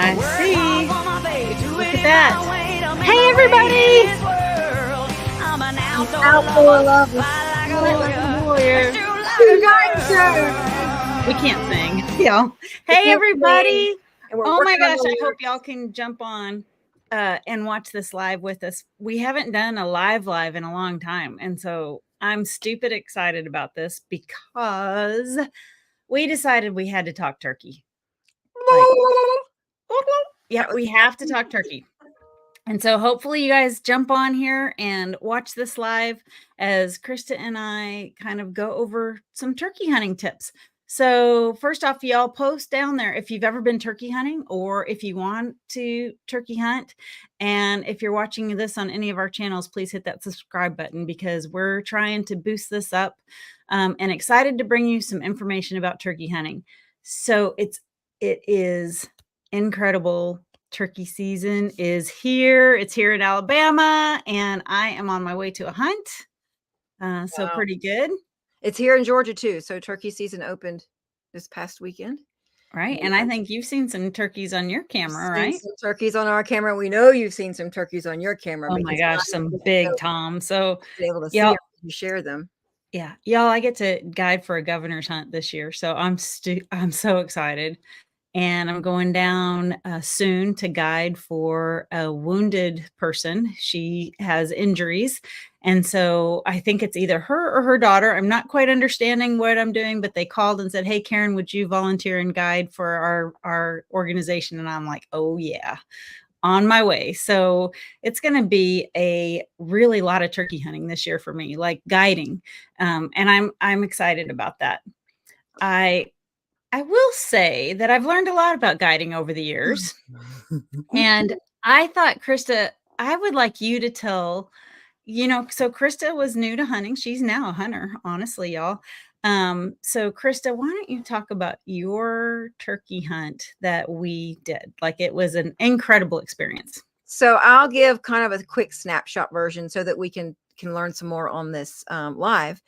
I see. Look at that. Hey, everybody. Outdoor lover. Warrior. We can't sing. Y'all. Hey, everybody. Oh, my gosh. I hope y'all can jump on and watch this live with us. We haven't done a live in a long time. And so I'm stupid excited about this because we decided we had to talk turkey. Yeah, we have to talk turkey. And so hopefully you guys jump on here and watch this live as Christa and I kind of go over some turkey hunting tips. So first off, y'all post down there if you've ever been turkey hunting or if you want to turkey hunt. And if you're watching this on any of our channels, please hit that subscribe button because we're trying to boost this up and excited to bring you some information about turkey hunting. So it is incredible. Turkey season is here. It's here in Alabama, and I am on my way to a hunt. So wow. Pretty good. It's here in Georgia too. So turkey season opened this past weekend. Right. And I think you've seen some turkeys on your camera, right? Some turkeys on our camera. We know you've seen some turkeys on your camera. Oh my gosh, some big Tom. So able to see you share them. Yeah. Y'all, I get to guide for a governor's hunt this year. So I'm so excited. And I'm going down soon to guide for a wounded person. She has injuries. And so I think it's either her or her daughter. I'm not quite understanding what I'm doing, but they called and said, hey, Karen, would you volunteer and guide for our organization? And I'm like, oh, yeah, on my way. So it's going to be a really lot of turkey hunting this year for me, like guiding. And I'm excited about that. I will say that I've learned a lot about guiding over the years. And I thought, Christa, I would like you to tell, so Christa was new to hunting. She's now a hunter, honestly, y'all. So Christa, why don't you talk about your turkey hunt that we did? Like it was an incredible experience. So I'll give kind of a quick snapshot version so that we can learn some more on this live.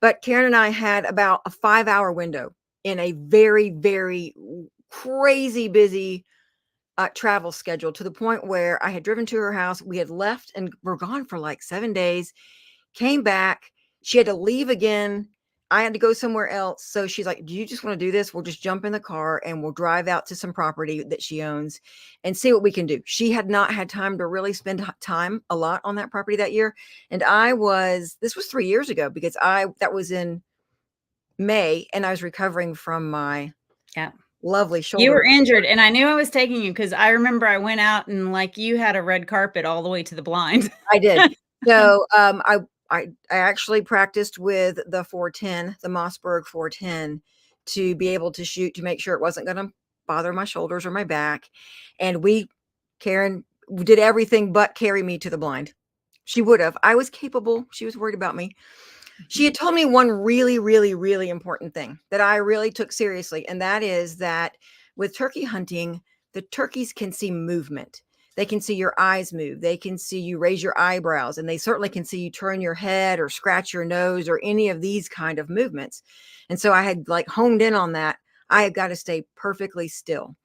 But Karen and I had about a 5-hour window in a very, very crazy busy travel schedule to the point where I had driven to her house. We had left and we're gone for like 7 days, came back. She had to leave again. I had to go somewhere else. So she's like, do you just want to do this? We'll just jump in the car and we'll drive out to some property that she owns and see what we can do. She had not had time to really spend time a lot on that property that year. And this was 3 years ago because that was in May, and I was recovering from my lovely shoulder. You were injured, and I knew I was taking you because I remember I went out and like you had a red carpet all the way to the blind. I did. So I actually practiced with the 410, the Mossberg 410, to be able to shoot to make sure it wasn't going to bother my shoulders or my back. And Karen did everything but carry me to the blind. She would have. I was capable. She was worried about me. She had told me one really, really, really important thing that I really took seriously. And that is that with turkey hunting, the turkeys can see movement. They can see your eyes move. They can see you raise your eyebrows, and they certainly can see you turn your head or scratch your nose or any of these kind of movements. And so I had like honed in on that. I have got to stay perfectly still.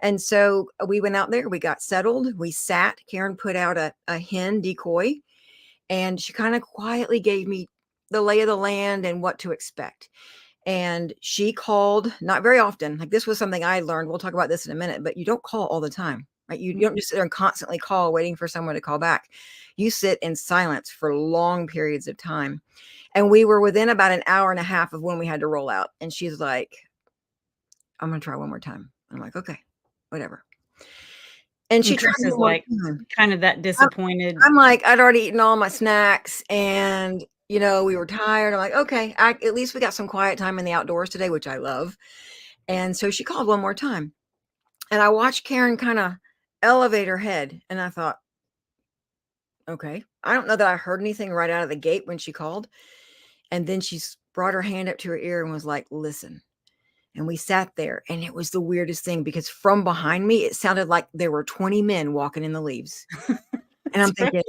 And so we went out there, we got settled, we sat. Karen put out a hen decoy, and she kind of quietly gave me the lay of the land and what to expect. And she called not very often. Like this was something I learned. We'll talk about this in a minute, but you don't call all the time, right? You don't just sit there and constantly call waiting for someone to call back. You sit in silence for long periods of time. And we were within about an hour and a half of when we had to roll out. And she's like, I'm going to try one more time. I'm like, okay, whatever. And she was like kind of that disappointed. I'm like, I'd already eaten all my snacks and we were tired. I'm like, okay, at least we got some quiet time in the outdoors today, which I love. And so she called one more time. And I watched Karen kind of elevate her head. And I thought, okay, I don't know that I heard anything right out of the gate when she called. And then she brought her hand up to her ear and was like, listen. And we sat there, and it was the weirdest thing because from behind me, it sounded like there were 20 men walking in the leaves. And I'm thinking,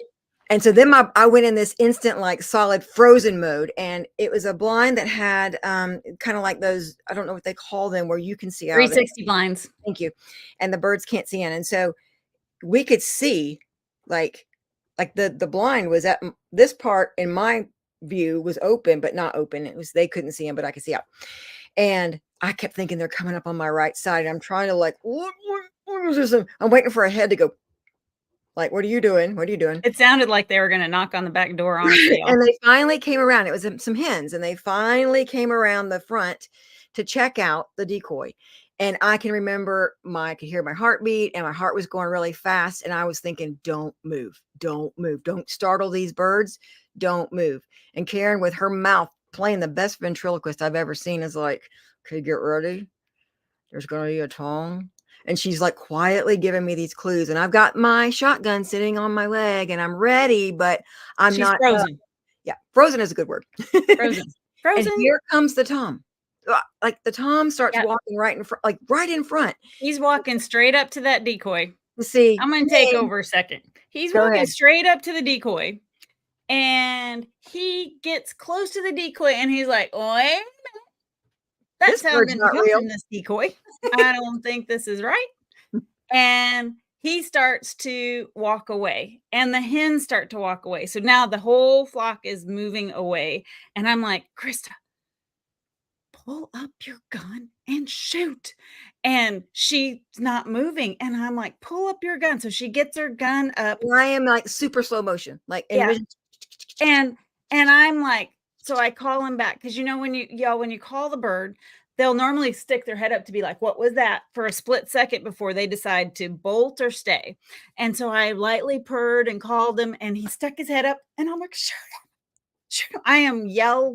And so then I went in this instant, like solid frozen mode. And it was a blind that had kind of like those, I don't know what they call them, where you can see out. 360 blinds. Thank you. And the birds can't see in. And so we could see like the blind was at this part in my view was open, but not open. It was, they couldn't see him, but I could see out. And I kept thinking they're coming up on my right side. I'm trying to like, what is this? I'm waiting for a head to go. Like, what are you doing? What are you doing? It sounded like they were going to knock on the back door, honestly. And they finally came around. It was some hens, and they finally came around the front to check out the decoy. And I can remember I could hear my heartbeat, and my heart was going really fast. And I was thinking, don't move, don't move, don't startle these birds, don't move. And Karen, with her mouth playing the best ventriloquist I've ever seen, is like, okay, get ready. There's going to be a tongue. And she's like quietly giving me these clues. And I've got my shotgun sitting on my leg and I'm ready, but I'm not frozen. Yeah, frozen is a good word. Frozen. And here comes the Tom. Like the Tom starts walking right in front, like right in front. He's walking straight up to that decoy. See, I'm going to take over a second. He's walking straight up to the decoy. And he gets close to the decoy and he's like, wait, that sound didn't come from this decoy. I don't think this is right. And he starts to walk away and the hens start to walk away. So now the whole flock is moving away. And I'm like, Christa, pull up your gun and shoot. And she's not moving. And I'm like, pull up your gun. So she gets her gun up. And I am like super slow motion. Like, and I'm like, so I call him back. Cause you know, when you call the bird, they'll normally stick their head up to be like, what was that, for a split second before they decide to bolt or stay. And so I lightly purred and called him and he stuck his head up and I'm like, shoot him. I am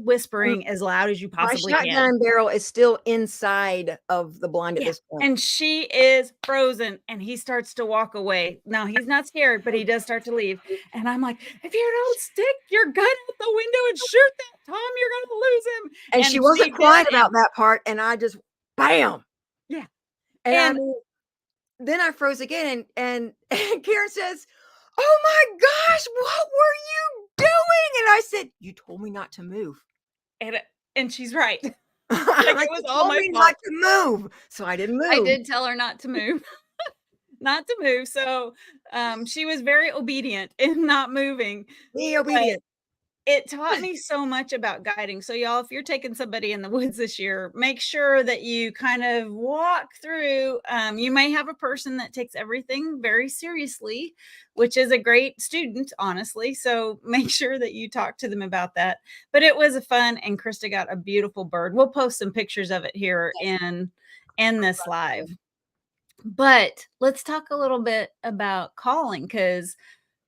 whispering as loud as you possibly can. My shotgun barrel is still inside of the blind at this point. And she is frozen and he starts to walk away. Now he's not scared, but he does start to leave. And I'm like, if you don't stick your gun out the window and shoot that Tom, you're going to lose him. And she wasn't quiet about that part. And I just, bam. Yeah. And then I froze again. And Karen says, oh my gosh, what were you doing? And I said, you told me not to move. And she's right. Like, it was all my fault. Not to move. So I didn't move. I did tell her not to move. Not to move. So she was very obedient in not moving. Be obedient. It taught me so much about guiding. So y'all, if you're taking somebody in the woods this year, make sure that you kind of walk through. You may have a person that takes everything very seriously, which is a great student, honestly. So make sure that you talk to them about that. But it was fun, and Christa got a beautiful bird. We'll post some pictures of it here in this live. But let's talk a little bit about calling, because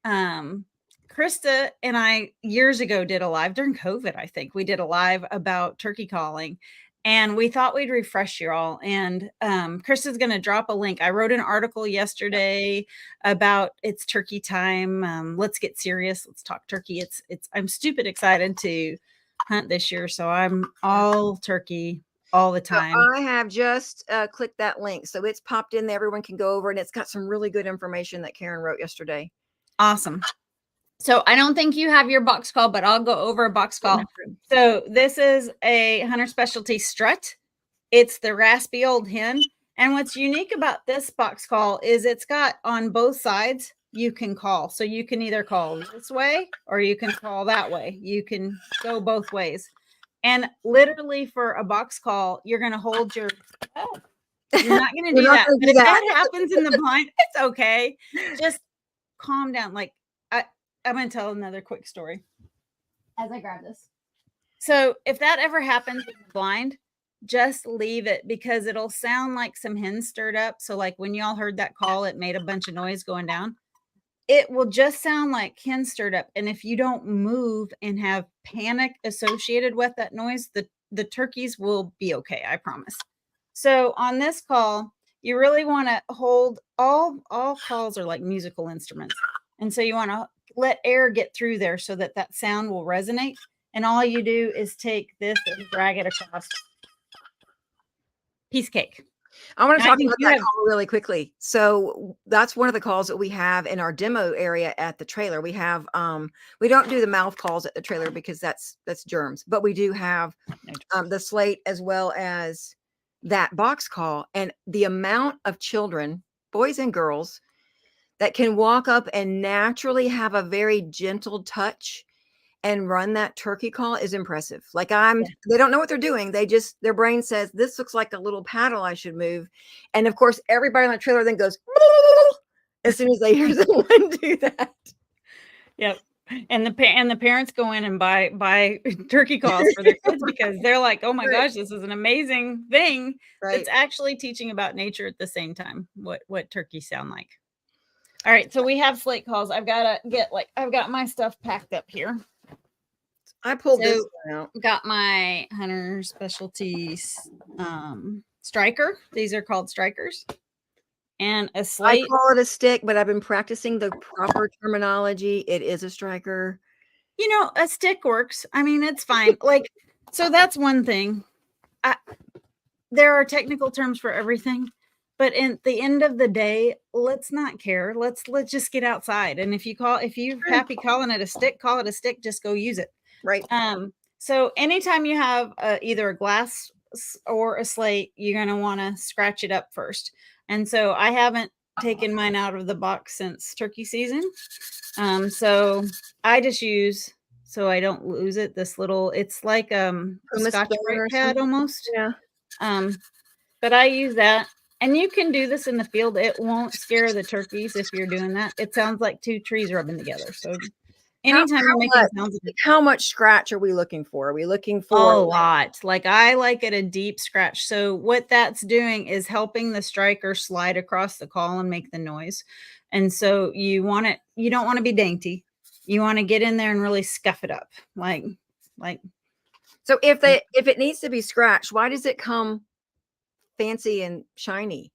Christa and I years ago did a live during COVID. I think we did a live about turkey calling, and we thought we'd refresh you all. And Christa's going to drop a link. I wrote an article yesterday about it's turkey time. Let's get serious. Let's talk turkey. I'm stupid excited to hunt this year. So I'm all turkey all the time. So I have just clicked that link. So it's popped in there. Everyone can go over, and it's got some really good information that Karen wrote yesterday. Awesome. So I don't think you have your box call, but I'll go over a box call. So this is a hunter specialty strut. It's the raspy old hen. And what's unique about this box call is it's got on both sides, you can call. So you can either call this way or you can call that way. You can go both ways. And literally for a box call, you're going to hold your, you're not going to do that. But if that happens in the blind, it's okay. Just calm down. Like, I'm going to tell another quick story as I grab this. So if that ever happens in the blind, just leave it, because it'll sound like some hens stirred up. So like when y'all heard that call, it made a bunch of noise going down. It will just sound like hens stirred up. And if you don't move and have panic associated with that noise, the turkeys will be okay. I promise. So on this call, you really want to hold all calls are like musical instruments. And so you want to let air get through there so that sound will resonate. And all you do is take this and drag it across. Piece cake. I want to I talk think about you that have call really quickly. So that's one of the calls that we have in our demo area at the trailer. We have we don't do the mouth calls at the trailer because that's germs, but we do have the slate as well as that box call. And the amount of children, boys and girls, that can walk up and naturally have a very gentle touch and run that turkey call is impressive. Like yeah. they don't know what they're doing. They just, their brain says, this looks like a little paddle I should move. And of course, everybody on the trailer then goes, as soon as they hear someone do that. Yep. And the parents go in and buy turkey calls for their kids because they're like, "Oh my Right. gosh, this is an amazing thing Right. that's actually teaching about nature at the same time, what turkeys sound like." All right, so we have slate calls. I've got my stuff packed up here. I pulled this So one out. got my Hunter Specialties striker. These are called strikers. And a I slate. call it a stick, but I've been practicing the proper terminology. It is a striker. You know, a stick works. I mean, it's fine. Like, so that's one thing. There are technical terms for everything, but in the end of the day, let's not care. Let's just get outside. And if you're happy calling it a stick, call it a stick. Just go use it. Right. So anytime you have either a glass or a slate, you're going to want to scratch it up first. And so I haven't taken mine out of the box since turkey season. So I just use, so I don't lose it, this little, it's like a Scotch-Brite pad almost. Yeah. But I use that. And you can do this in the field. It won't scare the turkeys if you're doing that. It sounds like two trees rubbing together. So anytime you're making sounds, how much scratch are we looking for? Are we looking a for lot? Like I like it a deep scratch. So what that's doing is helping the striker slide across the call and make the noise. And so you don't want to be dainty. You want to get in there and really scuff it up. Like so if it needs to be scratched, why does it come fancy and shiny?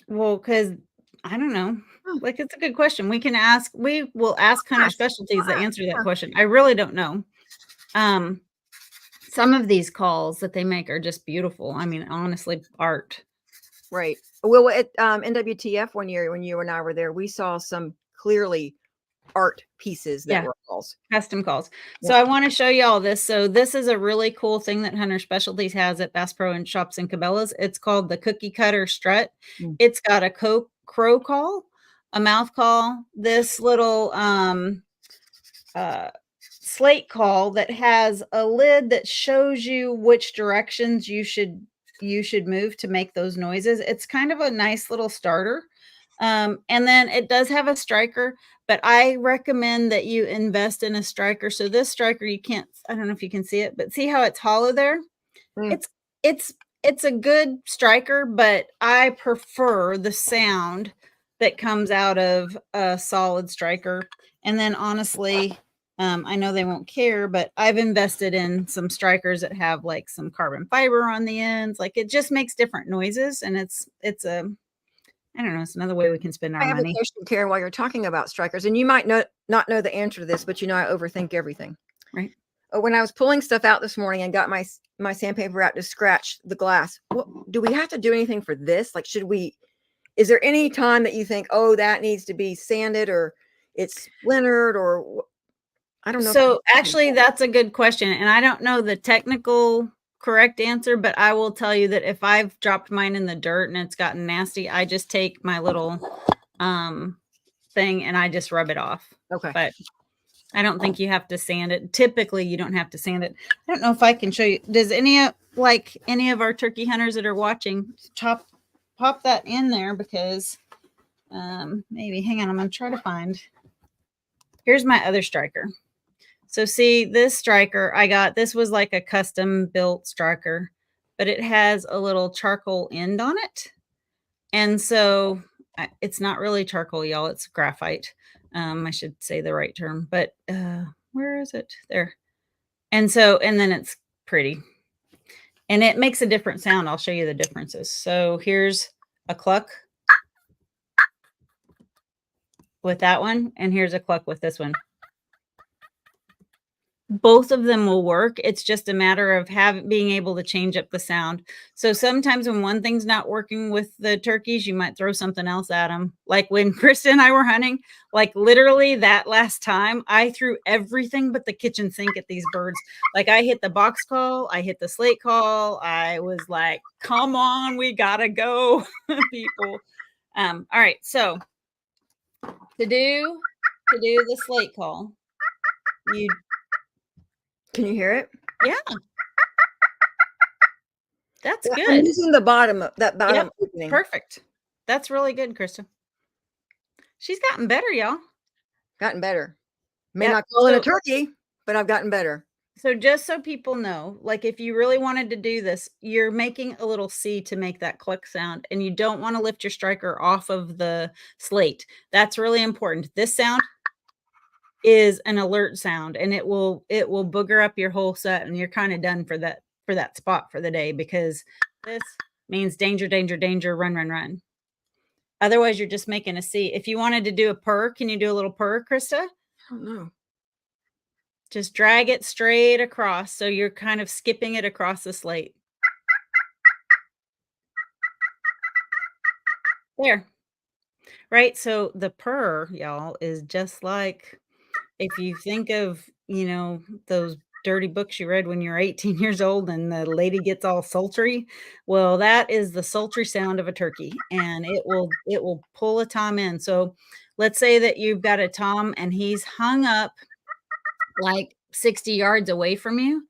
Well, because I don't know. Like, it's a good question. We will ask Hunter Specialties to answer that question. I really don't know. Some of these calls that they make are just beautiful. I mean, honestly, art. Right. Well, at NWTF one year when you and I were there, we saw some clearly art pieces that were calls. Custom calls. So I want to show you all this. So this is a really cool thing that Hunter Specialties has at Bass Pro and Shops and Cabela's. It's called the Cookie Cutter Strut. It's got a crow call, a mouth call, this little slate call that has a lid that shows you which directions you should move to make those noises. It's kind of a nice little starter. And then it does have a striker, but I recommend that you invest in a striker. So this striker, I don't know if you can see it, but see how it's hollow there? It's a good striker, but I prefer the sound that comes out of a solid striker. And then honestly, I know they won't care, but I've invested in some strikers that have like some carbon fiber on the ends. Like it just makes different noises, and it's I don't know, it's another way we can spend our money. I have a question, Karen, while you're talking about strikers, and you might not know the answer to this, but you know I overthink everything. Right. When I was pulling stuff out this morning and got my sandpaper out to scratch the glass, do we have to do anything for this? Like, is there any time that you think, oh, that needs to be sanded or it's splintered or I don't know. So actually, that's a good question. And I don't know the technical correct answer, but I will tell you that if I've dropped mine in the dirt and it's gotten nasty, I just take my little thing and I just rub it off. Okay. But I don't think you have to sand it. Typically, you don't have to sand it. I don't know if I can show you. Does any of our turkey hunters that are watching pop that in there? Because maybe, hang on, I'm going to try to find. Here's my other striker. So see this striker I got, this was like a custom built striker, but it has a little charcoal end on it. And so it's not really charcoal, y'all. It's graphite. I should say the right term, but where is it? There. And then it's pretty. And it makes a different sound. I'll show you the differences. So here's a cluck with that one, and here's a cluck with this one. both of them will work. It's just a matter of being able to change up the sound. So sometimes when one thing's not working with the turkeys, you might throw something else at them. Like when Krista and I were hunting, like literally that last time, I threw everything but the kitchen sink at these birds. Like I hit the box call, I hit the slate call. I was like, "Come on, we gotta go, people." All right, so to do the slate call, you Can you hear it? yeah, that's Yeah, I'm good. using the bottom of that Yep, bottom opening. perfect. That's really good, Krista. She's gotten better, y'all. Gotten better. May Yep. not call in a turkey, but I've gotten better. So just so people know, like, if you really wanted to do this, you're making a little C to make that click sound, and you don't wanna lift your striker off of the slate. That's really important. This sound is an alert sound, and it will booger up your whole set, and you're kinda done for that spot for the day because this means danger, danger, danger, run, run, run. Otherwise, you're just making a C. If you wanted to do a purr, can you do a little purr, Krista? I don't know. Just drag it straight across, so you're kind of skipping it across the slate. There, right? So the purr, y'all, is just like if you think of, those dirty books you read when you were 18 years old and the lady gets all sultry. Well, that is the sultry sound of a turkey, and it will pull a tom in. So let's say that you've got a tom and he's hung up like 60 yards away from you.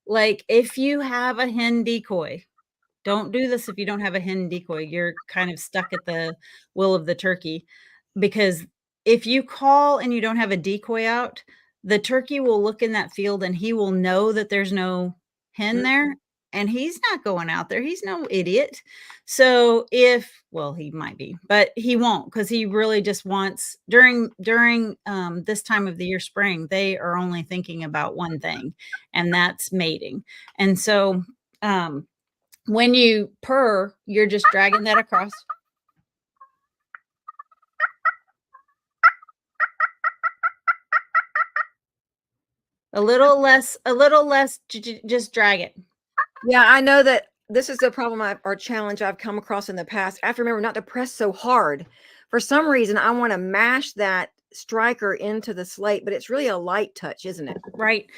Like, if you have a hen decoy, don't do this if you don't have a hen decoy. You're kind of stuck at the will of the turkey, because if you call and you don't have a decoy out, the turkey will look in that field and he will know that there's no hen Mhm. there, and he's not going out there. He's no idiot. So he might be, but he won't, because he really just wants during this time of the year, spring, they are only thinking about one thing, and that's mating. And so, um, when you purr, you're just dragging that across. A little less, just drag it. Yeah, I know that this is a problem or challenge I've come across in the past. I have to remember not to press so hard. For some reason, I wanna mash that striker into the slate, but it's really a light touch, isn't it? Right.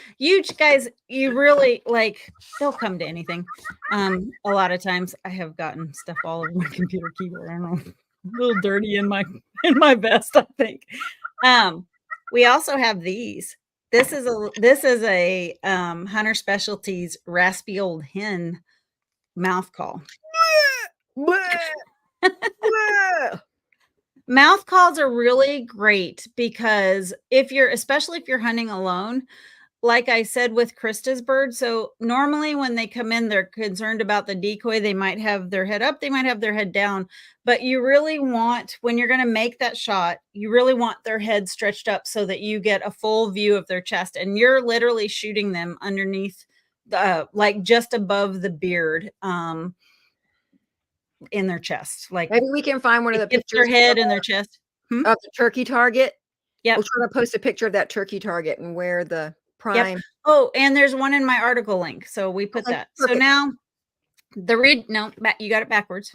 Guys, you really like, they'll come to anything. A lot of times I have gotten stuff all over my computer keyboard. I don't know, a little dirty in my vest, I think. Um, we also have these. This is a Hunter Specialties raspy old hen mouth call. Bleh, bleh. Mouth calls are really great because especially if you're hunting alone, like I said with Krista's bird, so normally when they come in, they're concerned about the decoy. They might have their head up, they might have their head down, but you really want, when you're gonna make that shot, you really want their head stretched up so that you get a full view of their chest, and you're literally shooting them underneath like just above the beard, in their chest, like Maybe we can find one of it the hits their pictures head and their chest. Hmm? of the turkey target. We'll Yep. try to post a picture of that turkey target and where the Yep. prime. Oh, and there's one in my article link, so we put Okay, that. So perfect. now the reed no, you got it backwards.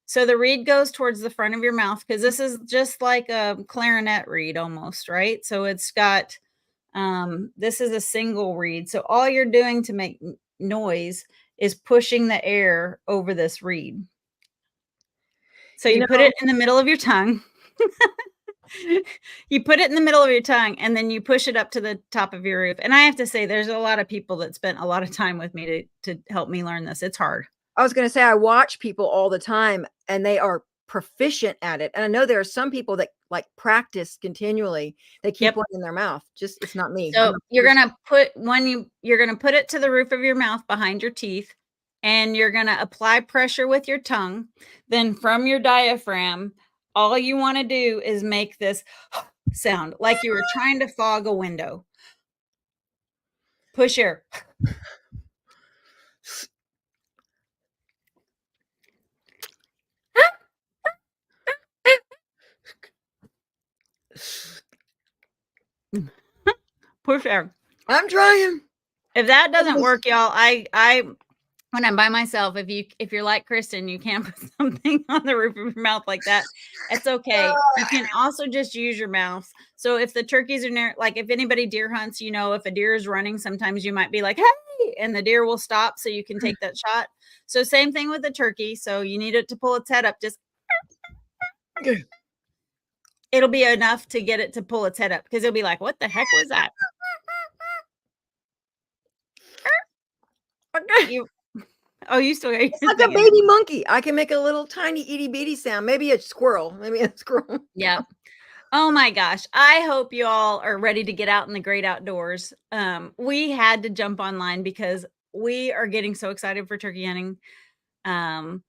So the reed goes towards the front of your mouth, because this is just like a clarinet reed almost, right? So it's got, this is a single reed. So all you're doing to make noise is pushing the air over this reed. So You you put it know, in the middle of your tongue. You put it in the middle of your tongue, and then you push it up to the top of your roof. And I have to say, there's a lot of people that spent a lot of time with me to help me learn this. It's hard. I was gonna say I watch people all the time and they are proficient at it. And I know there are some people that like practice continually. They keep Yep. one in their mouth. Just it's not me. I'm So not you're proficient. gonna put it to the roof of your mouth behind your teeth, and you're gonna apply pressure with your tongue. Then from your diaphragm, all you want to do is make this sound like you were trying to fog a window. Push air. Push air. I'm trying. If that doesn't work, y'all, I when I'm by myself, if you're like Kristen, you can't put something on the roof of your mouth like that. It's okay. You can also just use your mouth. So if the turkeys are near, like if anybody deer hunts, you know, if a deer is running, sometimes you might be like, hey, and the deer will stop so you can take that shot. So same thing with the turkey. So you need it to pull its head up. Just it'll be enough to get it to pull its head up because it'll be like, what the heck was that? You you still got It's like a baby monkey. I can make a little tiny itty bitty sound. Maybe a squirrel. Maybe a squirrel. Yeah. Oh my gosh. I hope you all are ready to get out in the great outdoors. We had to jump online because we are getting so excited for turkey hunting. Um,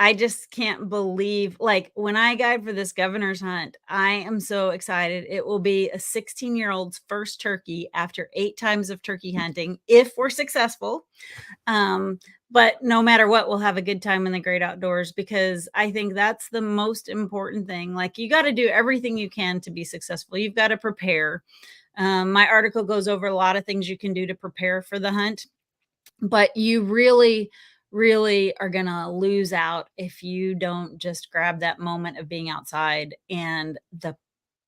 I just can't believe, like, when I guide for this governor's hunt, I am so excited. It will be a 16-year-old's first turkey after 8 times of turkey hunting, if we're successful. Um, but no matter what, we'll have a good time in the great outdoors because I think that's the most important thing. Like, you got to do everything you can to be successful. You've got to prepare. My article goes over a lot of things you can do to prepare for the hunt, but you really are going to lose out if you don't just grab that moment of being outside and the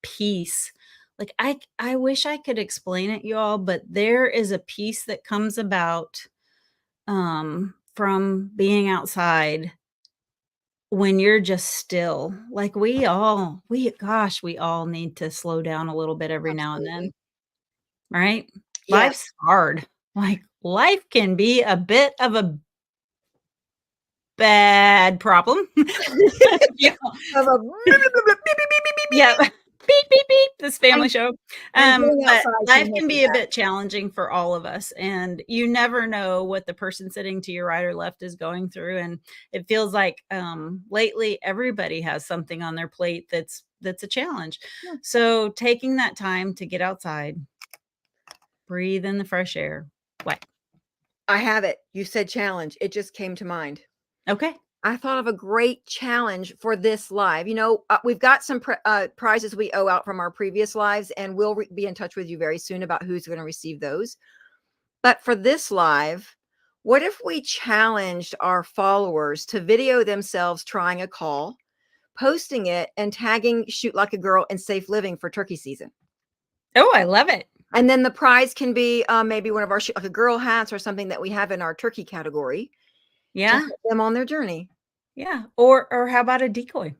peace. Like, I wish I could explain it, y'all, but there is a peace that comes about from being outside when you're just still. Like, we all need to slow down a little bit every now and then, Absolutely. right? Yes. Life's hard. Like, life can be a bit of a bad problem. Yeah. Of a Yeah. Beep, beep, beep, this family show. and getting But outside can life help can with be a that. bit challenging for all of us, and you never know what the person sitting to your right or left is going through, and it feels like, lately, everybody has something on their plate that's a challenge. Yeah. So, taking that time to get outside, breathe in the fresh air. What? I have it. You said challenge. It just came to mind. Okay. I thought of a great challenge for this live. You know, we've got some prizes we owe out from our previous lives, and we'll be in touch with you very soon about who's going to receive those. But for this live, what if we challenged our followers to video themselves trying a call, posting it, and tagging Shoot Like a Girl and Safe Living for turkey season? Oh, I love it. And then the prize can be maybe one of our Shoot Like a Girl hats or something that we have in our turkey category to Yeah. help them on their journey. Yeah. Or how about a decoy?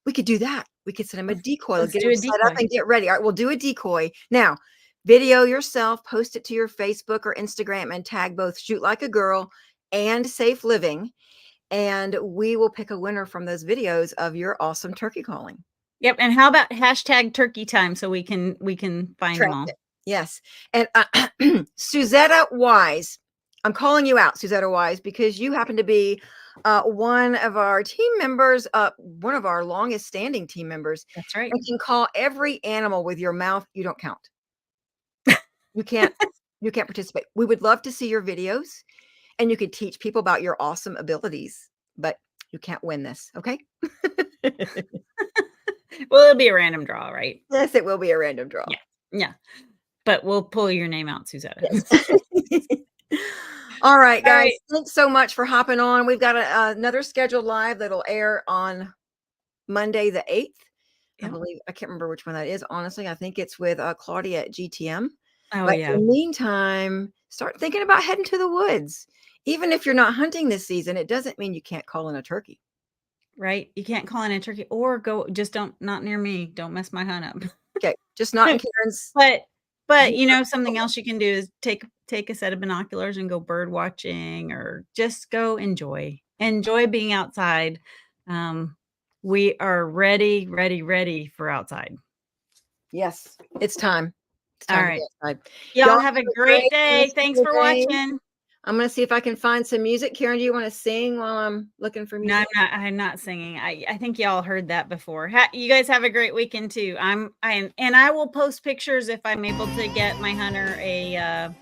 We could do that. We could send them a decoy, Let's get do them a set up decoy. and get ready. All right, we'll do a decoy. Now, video yourself, post it to your Facebook or Instagram, and tag both Shoot Like a Girl and Safe Living. And we will pick a winner from those videos of your awesome turkey calling. Yep, and how about hashtag turkey time so we can find them Track all? it. Yes. And Suzetta Wise, I'm calling you out, Suzetta Wise, because you happen to be one of our team members, one of our longest standing team members, That's right. and can call every animal with your mouth. You don't count. You can't. You can't participate. We would love to see your videos, and you could teach people about your awesome abilities, but you can't win this. Okay. Well, it'll be a random draw, right? Yes, it will be a random draw. Yeah. Yeah. But we'll pull your name out, Suzetta. Yes. All right, All guys. right. Thanks so much for hopping on. We've got another scheduled live that'll air on Monday the 8th. I Yep. believe. I can't remember which one that is. Honestly, I think it's with Claudia at GTM. Oh, But yeah. in the meantime, start thinking about heading to the woods. Even if you're not hunting this season, it doesn't mean you can't call in a turkey. Right? You can't call in a turkey or just not near me. Don't mess my hunt up. Okay, just not in Karen's. But you know, something else you can do is take a set of binoculars and go bird watching or just go enjoy being outside. We are ready for outside. Yes, it's time. It's All time to right. get outside. Y'all Y'all have have a a great great day. rest of Thanks the for day. watching. I'm gonna see if I can find some music. Karen, do you want to sing while I'm looking for No, music? I'm not singing. I think y'all heard that before. You guys have a great weekend too. And I will post pictures if I'm able to get my hunter a